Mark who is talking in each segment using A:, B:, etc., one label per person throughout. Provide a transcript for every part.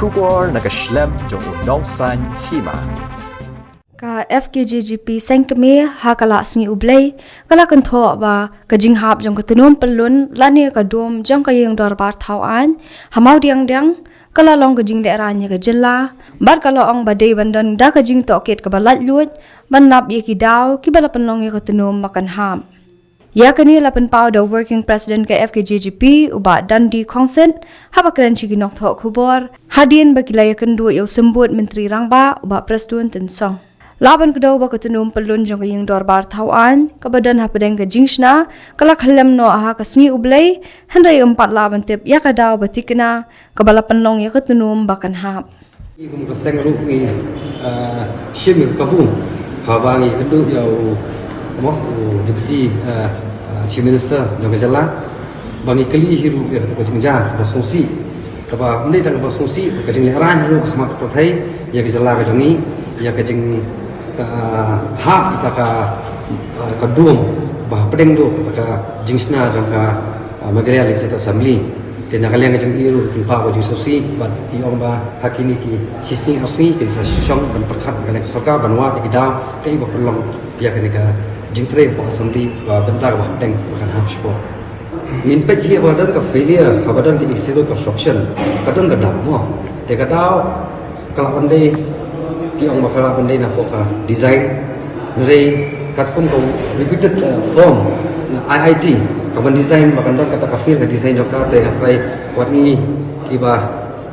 A: Kubor nakaslem jong unongsan hima.
B: Ka FKJGP sengkeme hakala sngi ublay kala kentho ba kajing hap jong katunum pelun lani ka dom jong ka yeng dorbar thawan hamau diang diang kala long kajing daerah nya ka jilla bar kala ong badai bandan da kajing toket ka balat lut banap ye ki daw ki bala penong ye katunum makan ham ya kani lapan pau the working president ka FKJGP uba dandi kongsen haba kran chigi nok tho khubor hadien bakilaya kendu yo sembut menteri rangba uba presiden tensong laban kedau ba katunum pelun jong yang dorbar thawan kabadan hapadeng ka jingsna kala khalem no aha kasni ublay handai empat laban tip ya kadau batikna kabala penong ya katunum bakan hap
C: Ikum kaseng ru ni shim kabung habangi kedu yau mo deputy chief minister jong jala bangi kali hiru ya ka jingja basungsi kaba ndai tang basungsi ka jing leran ru khmak prothai ya ka jala ka jongi ya ka jing hak kita ka duong bah pedeng do kita ka jingsna jong ka material legislative assembly dan nakaliang jong iru kimpa ko jing sosi bat iong ba hakini ki sising asni kin sa sisong ban perkhat kaliang sarkar banwa ti daw kai ba perlong pia kani ka jingtre po assembly ka bentar bah pedeng makan ham spo min pe ji abadan ka failure abadan ki civil construction kadang ka daw mo te ka daw kala pandai ki ong bakala pandai na po ka design re katpum ko repeated form na IIT kaban design bakan kata kafir ka design joka te ngatrai wat ni ki ba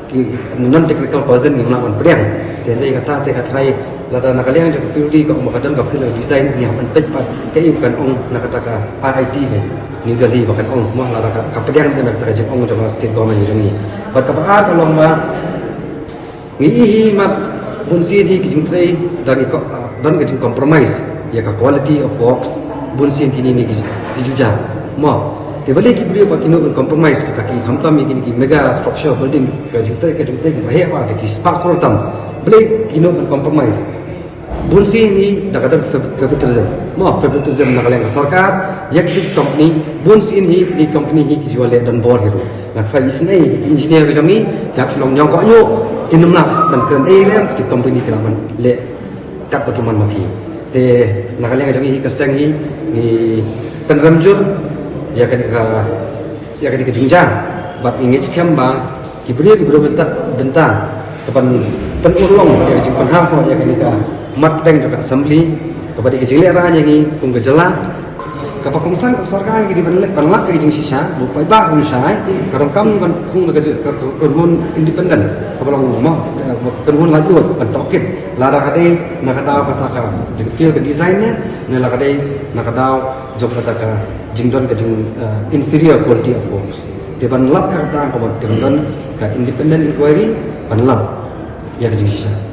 C: ki non technical person ni melawan priang te nei kata te katrai lata nakaliang jok purity ka ong bakadan kafir design ni hapan pet pat ke bukan ong na kata ka IIT he ni gali bakan ong mo lata ka priang te kata jok ong joka state government ni bat ka pa along ba ngi mat bunsi di kijing tray dan kijing compromise ya ka quality of works bunsi kini ni dijuja mo te balik ki beliau pakino compromise kita ki khamtam ki mega structure building kijing tray bahe apa ki spark koltam balik kino compromise bunsi ni dakadar favoritism mo favoritism na kaleng sarkar yak ki company bunsi ni di company hi ki jual dan bor hero na thai isnai engineer bi jangi ya flong nyong ko nyu kinum nak dan keren ALM di company kelaman le kat bagaimana maki te nakaliang jangi kaseng hi ni penramjur ya kan ka jingjang bat ingit skam ba kibri benta kapan penurung ya jing penham ko ya kan ka mat deng juga assembly kepada kejile ra nyangi kung gejala kapa kongsan ka sarkar ki banlak ka jing sisa bu pai ba kun sai karong kam ban thung ka kerhun independent kapalong mo kerhun la duot ban tokit lada kade nakada kata ka jing feel ka design nya nela kade nakada job kata ka jingdon ka jing inferior quality of works de ban lap ka ta ka ban ka independent inquiry ban lap ya ka jing sisa